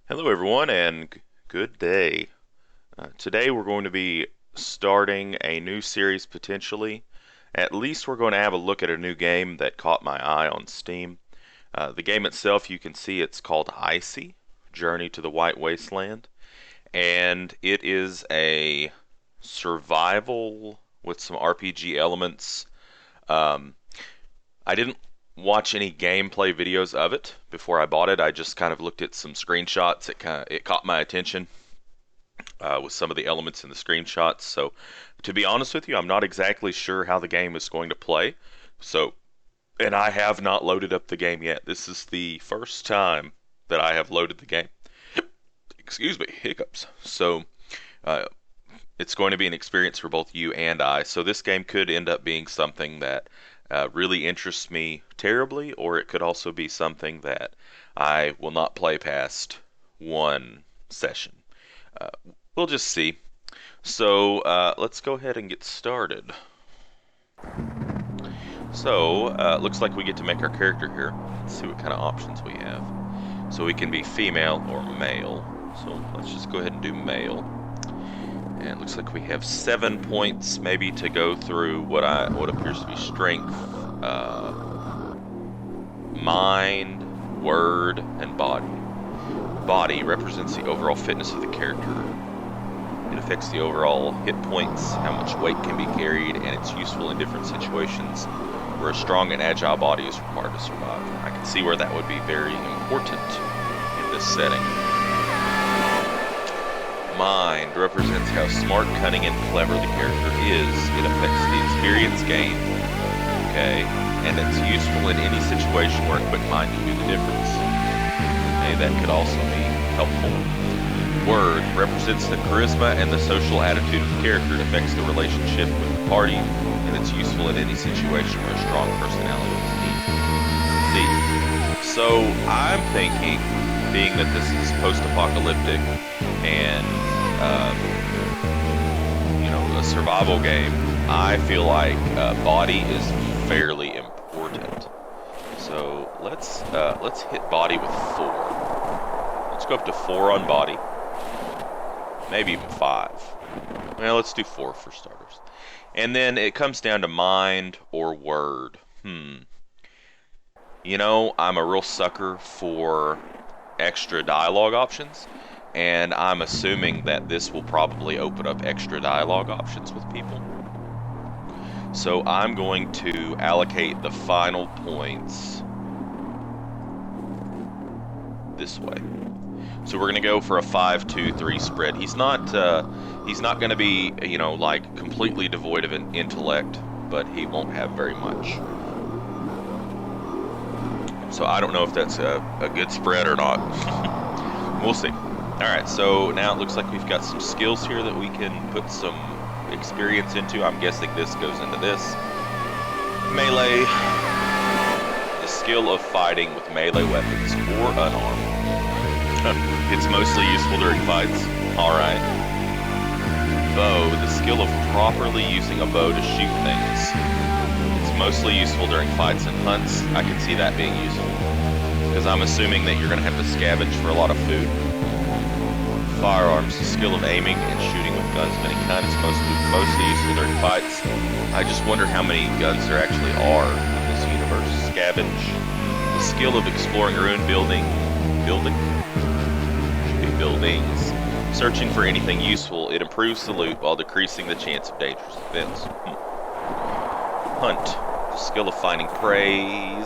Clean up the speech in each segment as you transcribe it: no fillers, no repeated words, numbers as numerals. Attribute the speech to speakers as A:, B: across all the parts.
A: Hello, everyone, and good day. Today we're going to be starting a new series potentially. At least we're going to have a look at a new game that caught my eye on Steam. The game itself, you can see it's called Icy Journey to the White Wasteland, and it is a survival with some RPG elements. Um, I didn't watch any gameplay videos of it before I bought it. I just kind of looked at some screenshots. It caught my attention with some of the elements in the screenshots. So, to be honest with you, I'm not exactly sure how the game is going to play. So, and I have not loaded up the game yet. This is the first time that I have loaded the game. Excuse me, hiccups. So, uh, it's going to be an experience for both you and I. So this game could end up being something that really interests me terribly, or it could also be something that I will not play past one session. Uh, we'll just see. So let's go ahead and get started. So looks like we get to make our character here. Let's see what kind of options we have. So we can be female or male. So let's just go ahead and do male. And it looks like we have 7 points maybe to go through what appears to be strength, mind, word, and body. Body represents the overall fitness of the character. It affects the overall hit points, how much weight can be carried, and it's useful in different situations where a strong and agile body is required to survive. I can see where that would be very important in this setting. Mind represents how smart, cunning, and clever the character is. It affects the experience gained, okay, and it's useful in any situation where a quick mind can do the difference. Okay, that could also be helpful. Word represents the charisma and the social attitude of the character. It affects the relationship with the party, and it's useful in any situation where a strong personality is needed. See, so I'm thinking, being that this is post-apocalyptic and a survival game, I feel like body is fairly important. So let's hit body with 4. Let's go up to 4 on body, maybe even 5. Well, let's do 4 for starters, and then it comes down to mind or word. I'm a real sucker for extra dialogue options, and I'm assuming that this will probably open up extra dialogue options with people. So I'm going to allocate the final points this way. So we're going to go for a 5-2-3 spread. He's not going to be, like completely devoid of an intellect, but he won't have very much. So I don't know if that's a good spread or not. We'll see. Alright, so now it looks like we've got some skills here that we can put some experience into. I'm guessing this goes into this. Melee. The skill of fighting with melee weapons or unarmed. It's mostly useful during fights. Alright. Bow. The skill of properly using a bow to shoot things. It's mostly useful during fights and hunts. I can see that being useful, because I'm assuming that you're going to have to scavenge for a lot of food. Firearms, the skill of aiming and shooting with guns of any kind, is mostly useful during fights. I just wonder how many guns there actually are in this universe. Scavenge, the skill of exploring ruined buildings, searching for anything useful. It improves the loot while decreasing the chance of dangerous events. Hunt, the skill of finding prey.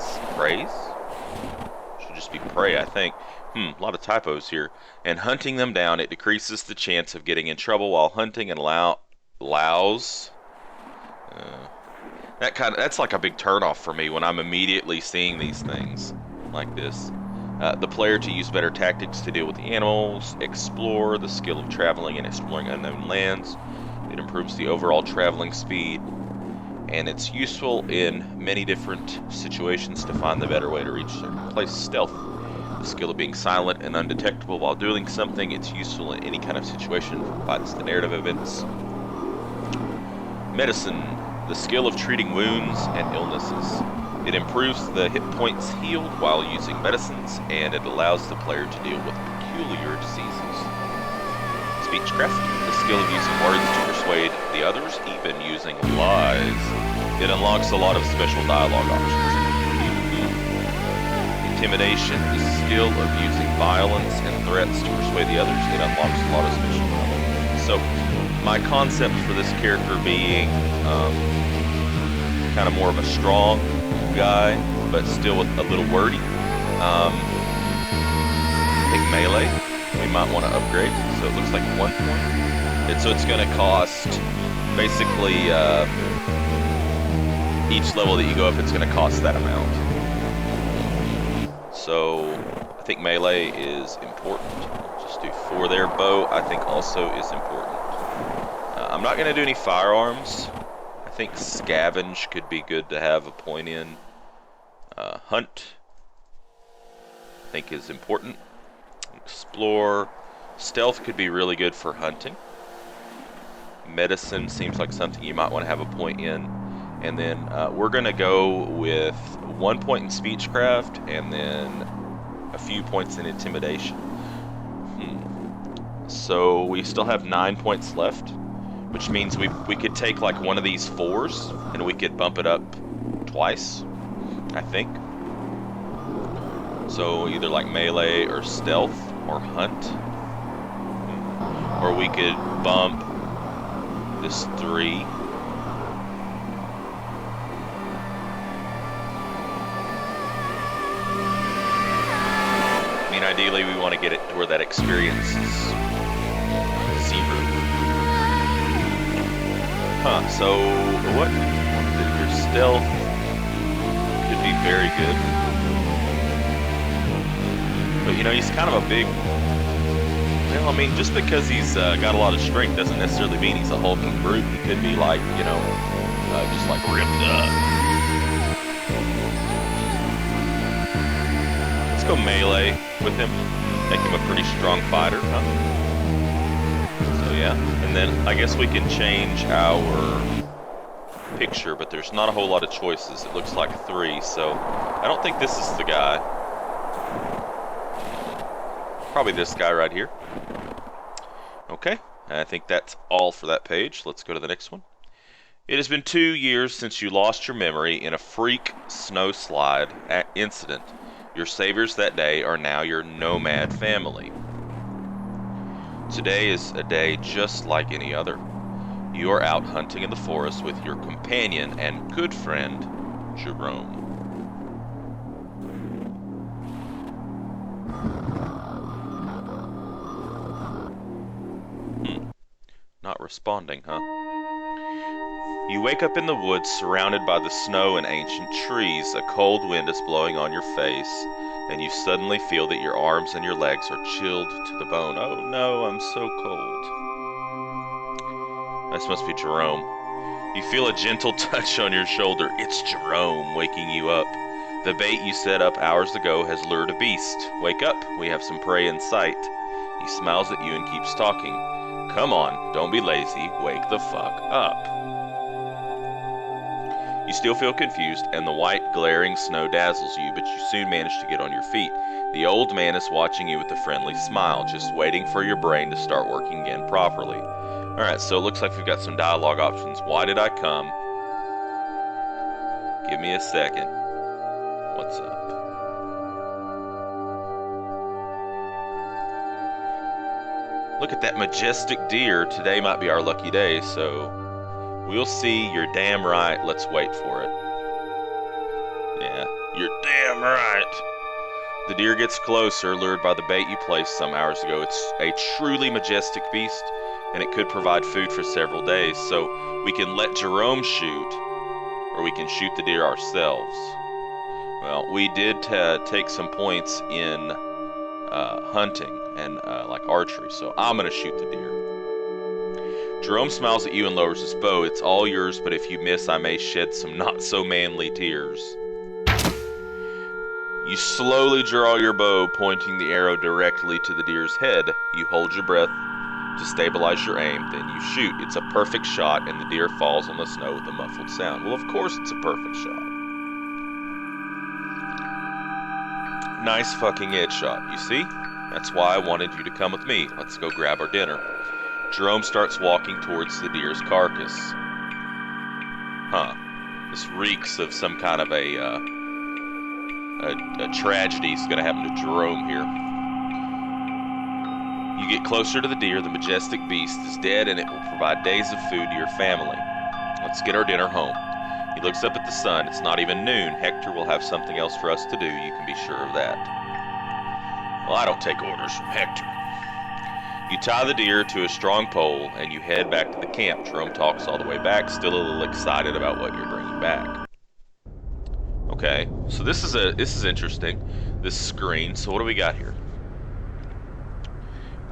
A: Should just be prey, I think. A lot of typos here. And hunting them down, it decreases the chance of getting in trouble while hunting and allows. That's like a big turnoff for me when I'm immediately seeing these things like this. The player to use better tactics to deal with the animals. Explore, the skill of traveling and exploring unknown lands. It improves the overall traveling speed, and it's useful in many different situations to find the better way to reach a certain place. Stealth. The skill of being silent and undetectable while doing something. It's useful in any kind of situation that provides the narrative events. Medicine, the skill of treating wounds and illnesses. It improves the hit points healed while using medicines, and it allows the player to deal with peculiar diseases. Speechcraft, the skill of using words to persuade the others, even using lies. It unlocks a lot of special dialogue options. Intimidation, the skill of using violence and threats to persuade the others. It unlocks a lot of special dialogue. So, my concept for this character being kind of more of a strong guy, but still a little wordy. I think melee we might want to upgrade, so it looks like 1 point. And so it's going to cost basically each level that you go up, it's going to cost that amount. So I think melee is important. Just do 4 there. Bow I think also is important. I'm not going to do any firearms. I think scavenge could be good to have a point in. Hunt I think is important. Explore. Stealth could be really good for hunting. Medicine seems like something you might want to have a point in. And then we're going to go with 1 point in speechcraft and then a few points in intimidation. So we still have 9 points left, which means we could take like one of these 4s and we could bump it up twice, I think. So either like melee or stealth or hunt. Or we could bump this 3. I mean, ideally we want to get it to where that experience is 0. So what? Your stealth could be very good. But you know, he's kind of a big... Well, I mean, just because he's got a lot of strength doesn't necessarily mean he's a hulking brute. He could be like, you know, just like ripped up. Let's go melee with him. Make him a pretty strong fighter, huh? So yeah, and then I guess we can change our picture, but there's not a whole lot of choices. It looks like 3, so I don't think this is the guy. Probably this guy right here. Okay, I think that's all for that page. Let's go to the next one. It has been 2 years since you lost your memory in a freak snow slide incident. Your saviors that day are now your nomad family. Today is a day just like any other. You are out hunting in the forest with your companion and good friend, Jerome. Not responding, huh? You wake up in the woods surrounded by the snow and ancient trees. A cold wind is blowing on your face, and you suddenly feel that your arms and your legs are chilled to the bone. Oh no, I'm so cold. This must be Jerome. You feel a gentle touch on your shoulder. It's Jerome waking you up. The bait you set up hours ago has lured a beast. Wake up, we have some prey in sight. He smiles at you and keeps talking. Come on, don't be lazy, wake the fuck up. You still feel confused, and the white, glaring snow dazzles you, but you soon manage to get on your feet. The old man is watching you with a friendly smile, just waiting for your brain to start working again properly. Alright, so it looks like we've got some dialogue options. Why did I come? Give me a second. What's up? Look at that majestic deer. Today might be our lucky day, so we'll see. You're damn right. Let's wait for it. Yeah, you're damn right. The deer gets closer, lured by the bait you placed some hours ago. It's a truly majestic beast, and it could provide food for several days. So we can let Jerome shoot, or we can shoot the deer ourselves. Well, we did take some points in hunting and like archery, so I'm gonna shoot the deer. Jerome smiles at you and lowers his bow. It's all yours, but if you miss, I may shed some not so manly tears. You slowly draw your bow, pointing the arrow directly to the deer's head. You hold your breath to stabilize your aim, then you shoot. It's a perfect shot, and the deer falls on the snow with a muffled sound. Well, of course it's a perfect shot. Nice fucking headshot, you see? That's why I wanted you to come with me. Let's go grab our dinner. Jerome starts walking towards the deer's carcass. Huh. This reeks of some kind of a tragedy is going to happen to Jerome here. You get closer to the deer, the majestic beast is dead, and it will provide days of food to your family. Let's get our dinner home. He looks up at the sun. It's not even noon. Hector will have something else for us to do. You can be sure of that. Well, I don't take orders from Hector. You tie the deer to a strong pole, and you head back to the camp. Jerome talks all the way back, still a little excited about what you're bringing back. Okay, so this is interesting. This screen. So what do we got here?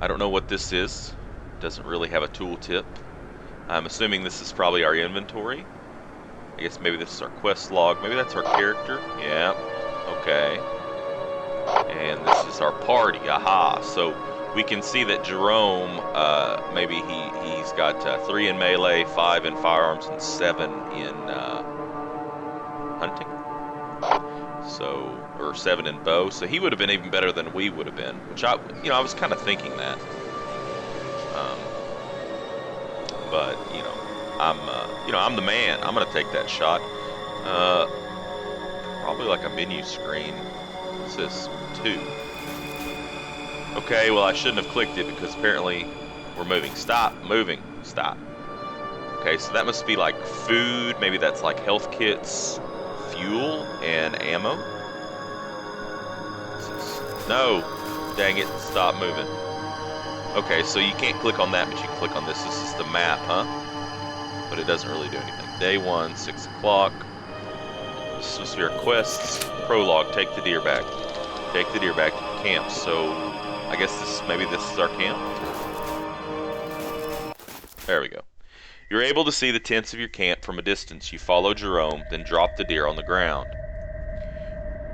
A: I don't know what this is. Doesn't really have a tooltip. I'm assuming this is probably our inventory. I guess maybe this is our quest log. Maybe that's our character. Yeah. Okay. And this is our party. Aha. So we can see that Jerome, maybe he's got 3 in melee, 5 in firearms, and 7 in hunting. So, or 7 in bow. So he would have been even better than we would have been. Which I was kind of thinking that. But I'm the man. I'm gonna take that shot. Probably like a menu screen. What's this? 2. Okay, well I shouldn't have clicked it because apparently we're moving. Stop moving. Stop. Okay, so that must be like food. Maybe that's like health kits, fuel, and ammo. No, dang it! Stop moving. Okay, so you can't click on that, but you can click on this. This is the map, huh? But it doesn't really do anything. Day 1, 6 o'clock. This is supposed to be our quests. Prologue, take the deer back. Take the deer back to the camp. So, I guess maybe this is our camp? There we go. You're able to see the tents of your camp from a distance. You follow Jerome, then drop the deer on the ground.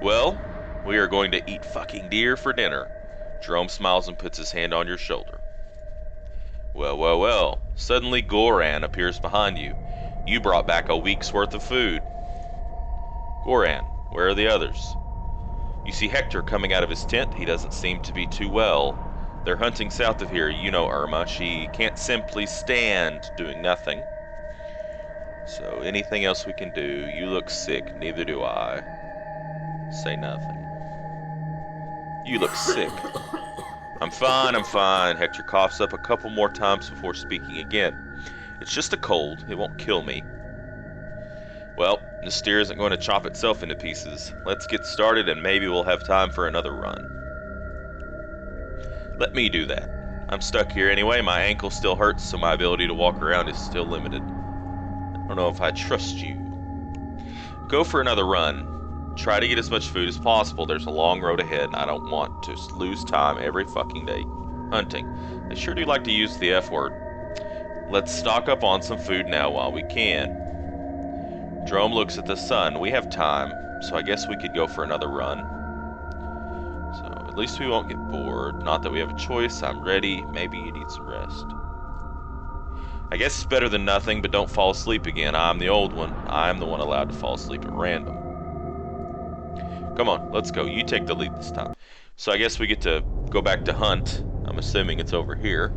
A: Well, we are going to eat fucking deer for dinner. Jerome smiles and puts his hand on your shoulder. Well, well, well. Suddenly Goran appears behind you. You brought back a week's worth of food. Goran, where are the others? You see Hector coming out of his tent. He doesn't seem to be too well. They're hunting south of here. You know Irma. She can't simply stand doing nothing. So anything else we can do? You look sick. Neither do I. Say nothing. You look sick. I'm fine, I'm fine. Hector coughs up a couple more times before speaking again. It's just a cold. It won't kill me. Well, the steer isn't going to chop itself into pieces. Let's get started and maybe we'll have time for another run. Let me do that. I'm stuck here anyway. My ankle still hurts, so my ability to walk around is still limited. I don't know if I trust you. Go for another run. Try to get as much food as possible. There's a long road ahead, and I don't want to lose time every fucking day hunting. I sure do like to use the F word. Let's stock up on some food now while we can. Jerome looks at the sun. We have time, so I guess we could go for another run. So at least we won't get bored. Not that we have a choice. I'm ready. Maybe you need some rest. I guess it's better than nothing, but don't fall asleep again. I'm the old one. I'm the one allowed to fall asleep at random. Come on, let's go. You take the lead this time. So I guess we get to go back to hunt. I'm assuming it's over here.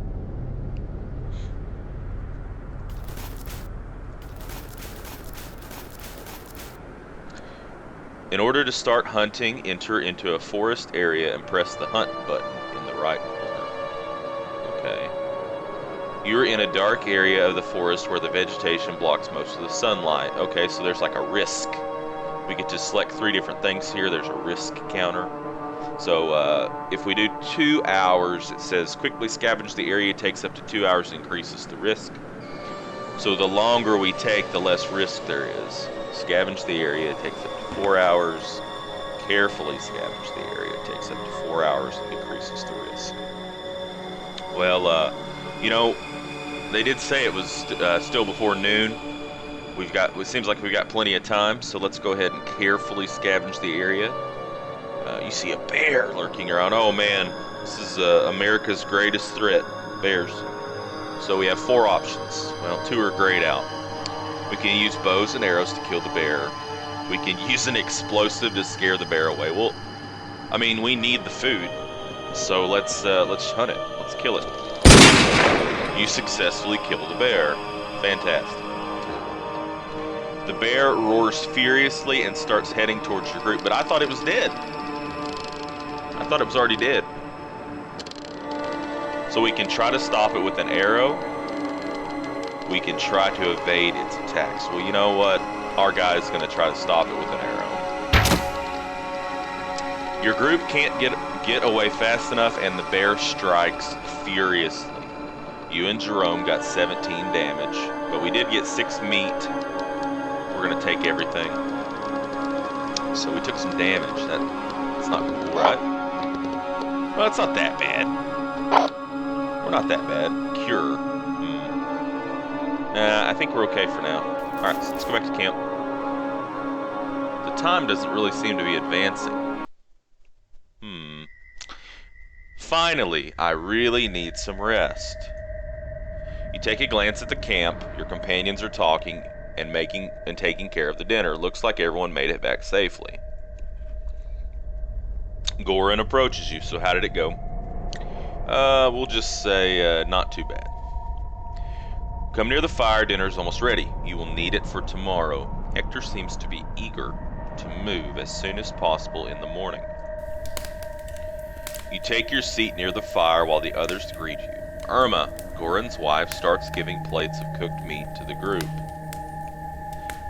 A: In order to start hunting, enter into a forest area and press the hunt button in the right corner. Okay. You're in a dark area of the forest where the vegetation blocks most of the sunlight. Okay, so there's like a risk. We get to select 3 different things here. There's a risk counter. So if we do 2 hours, it says quickly scavenge the area, takes up to 2 hours, increases the risk. So the longer we take, the less risk there is. Scavenge the area, it takes up to 4 hours. Carefully scavenge the area, it takes up to 4 hours, and increases the risk. Well, they did say it was still before noon. It seems like we've got plenty of time, so let's go ahead and carefully scavenge the area. You see a bear lurking around. Oh man, this is America's greatest threat, bears. So we have 4 options. Well, 2 are grayed out. We can use bows and arrows to kill the bear. We can use an explosive to scare the bear away. Well, I mean, we need the food. So let's hunt it. Let's kill it. You successfully killed a bear. Fantastic. The bear roars furiously and starts heading towards your group, but I thought it was dead. I thought it was already dead. So we can try to stop it with an arrow. We can try to evade its attacks. Well, you know what? Our guy is going to try to stop it with an arrow. Your group can't get away fast enough, and the bear strikes furiously. You and Jerome got 17 damage, but we did get 6 meat. We're going to take everything. So we took some damage. That's not cool, right? Well, it's not that bad. We're not that bad. Cure. Nah, I think we're okay for now. Alright, so let's go back to camp. The time doesn't really seem to be advancing. Finally, I really need some rest. You take a glance at the camp. Your companions are talking and taking care of the dinner. Looks like everyone made it back safely. Goran approaches you. So how did it go? We'll just say not too bad. Come near the fire. Dinner's almost ready. You will need it for tomorrow. Hector seems to be eager to move as soon as possible in the morning. You take your seat near the fire while the others greet you. Irma, Goran's wife, starts giving plates of cooked meat to the group.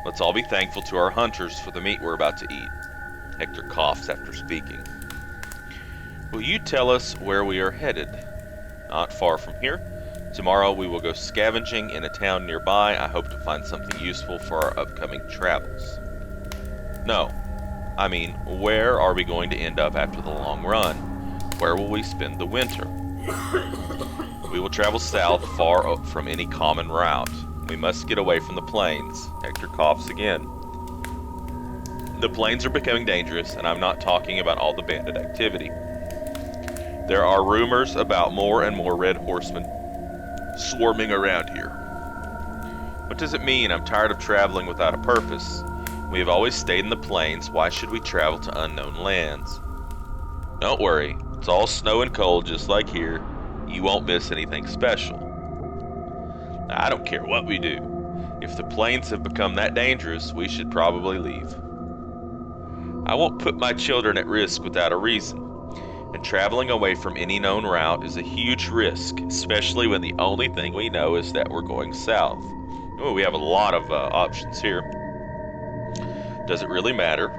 A: Let's all be thankful to our hunters for the meat we're about to eat. Hector coughs after speaking. Will you tell us where we are headed? Not far from here. Tomorrow we will go scavenging in a town nearby. I hope to find something useful for our upcoming travels. No. I mean, where are we going to end up after the long run? Where will we spend the winter? We will travel south far from any common route. We must get away from the plains. Hector coughs again. The plains are becoming dangerous, and I'm not talking about all the bandit activity. There are rumors about more and more red horsemen swarming around here. What does it mean? I'm tired of traveling without a purpose. We have always stayed in the plains. Why should we travel to unknown lands? Don't worry. It's all snow and cold just like here. You won't miss anything special. I don't care what we do. If the plains have become that dangerous, we should probably leave. I won't put my children at risk without a reason. And traveling away from any known route is a huge risk, especially when the only thing we know is that we're going south. Oh, we have a lot of options here. Does it really matter?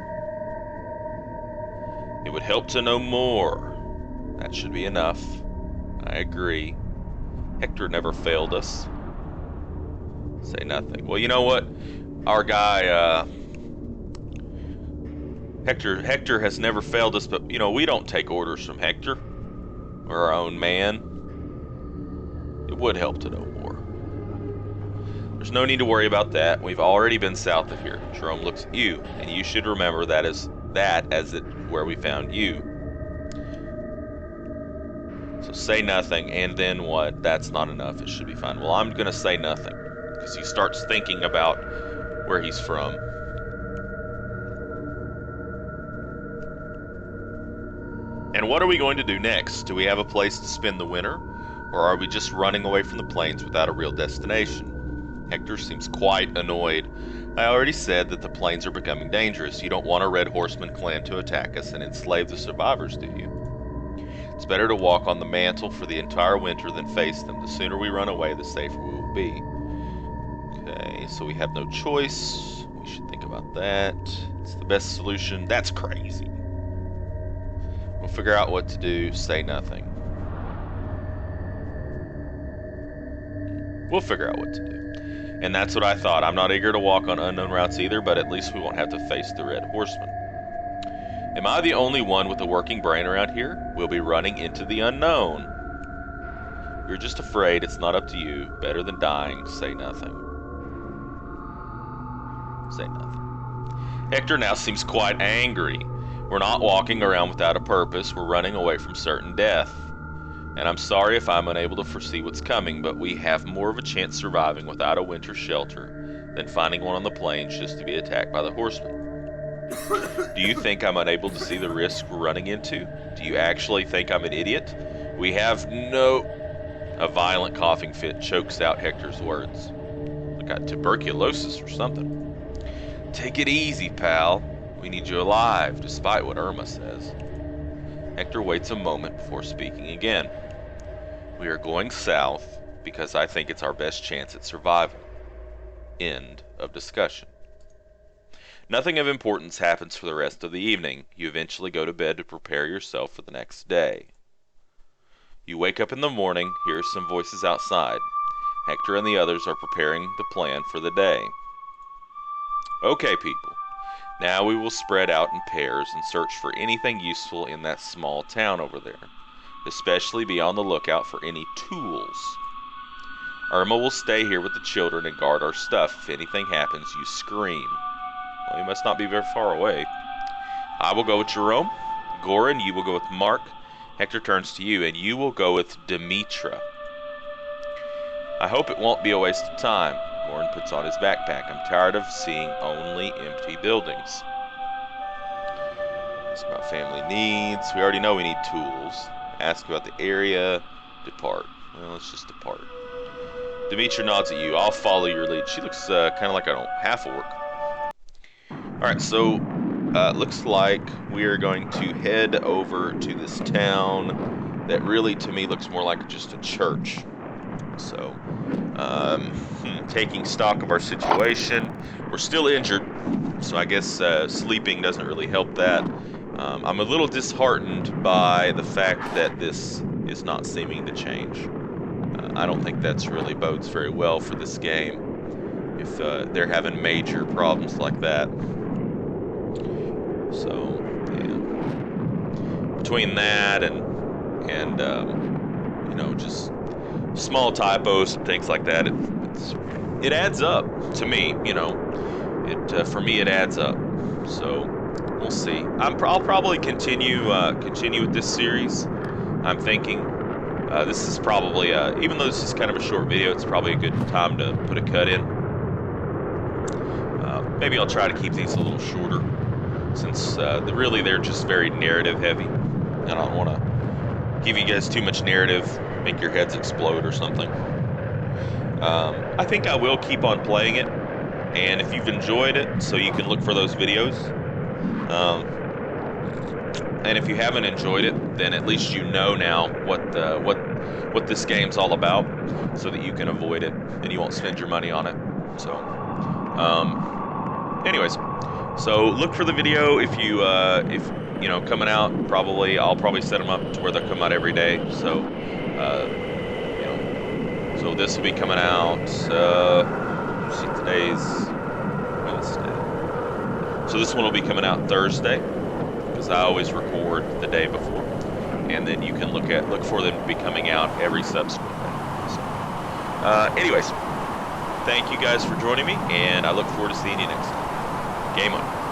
A: It would help to know more. That should be enough. I agree. Hector never failed us. Say nothing. Well, you know what? Our guy, Hector has never failed us, but, you know, we don't take orders from Hector. We're our own man. It would help to know more. There's no need to worry about that. We've already been south of here. Jerome looks at you, and you should remember that as where we found you. So say nothing, and then what? That's not enough. It should be fine. Well, I'm gonna say nothing, because he starts thinking about where he's from. And what are we going to do next? Do we have a place to spend the winter? Or are we just running away from the plains without a real destination? Hector seems quite annoyed. I already said that the plains are becoming dangerous. You don't want a Red Horseman clan to attack us and enslave the survivors, do you? It's better to walk on the mantle for the entire winter than face them. The sooner we run away, the safer we will be. Okay, so we have no choice. We should think about that. It's the best solution. That's crazy. We'll figure out what to do. Say nothing. We'll figure out what to do. And that's what I thought. I'm not eager to walk on unknown routes either, but at least we won't have to face the Red Horseman. Am I the only one with a working brain around here? We'll be running into the unknown. You're just afraid. It's not up to you. Better than dying. Say nothing. Say nothing. Hector now seems quite angry. We're not walking around without a purpose. We're running away from certain death. And I'm sorry if I'm unable to foresee what's coming, but we have more of a chance surviving without a winter shelter than finding one on the plains just to be attacked by the horsemen. Do you think I'm unable to see the risk we're running into? Do you actually think I'm an idiot? We have no... A violent coughing fit chokes out Hector's words. I got tuberculosis or something. Take it easy, pal. We need you alive, despite what Irma says. Hector waits a moment before speaking again. We are going south because I think it's our best chance at survival. End of discussion. Nothing of importance happens for the rest of the evening. You eventually go to bed to prepare yourself for the next day. You wake up in the morning, hear some voices outside. Hector and the others are preparing the plan for the day. Okay, people. Now we will spread out in pairs and search for anything useful in that small town over there. Especially be on the lookout for any tools. Irma will stay here with the children and guard our stuff. If anything happens, you scream. Well, you must not be very far away. I will go with Jerome. Goran, you will go with Mark. Hector turns to you, and you will go with Demetra. I hope it won't be a waste of time. Goran puts on his backpack. I'm tired of seeing only empty buildings. Ask about family needs. We already know we need tools. Ask about the area. Depart. Well, let's just depart. Demetra nods at you. I'll follow your lead. She looks kind of like a half-orc. Alright, so looks like we are going to head over to this town that really, to me, looks more like just a church. So, taking stock of our situation. We're still injured, so I guess sleeping doesn't really help that. I'm a little disheartened by the fact that this is not seeming to change. I don't think that's really bodes very well for this game if they're having major problems like that. So, yeah. Between that and you know, just small typos and things like that, it adds up to me. You know, for me it adds up. So we'll see. I'll probably continue with this series. I'm thinking this is probably even though this is kind of a short video, it's probably a good time to put a cut in. Maybe I'll try to keep these a little shorter, since really they're just very narrative heavy. I don't want to give you guys too much narrative, make your heads explode or something. I think I will keep on playing it, and if you've enjoyed it, so you can look for those videos. And if you haven't enjoyed it, then at least you know now what this game's all about, so that you can avoid it and you won't spend your money on it. So, anyways, so look for the video if you know, coming out. I'll probably set them up to where they'll come out every day. So, you know, so this will be coming out. Let's see, today's Wednesday. So this one will be coming out Thursday, because I always record the day before, and then you can look for them to be coming out every subsequent day. So, anyways, thank you guys for joining me, and I look forward to seeing you next time. Game on.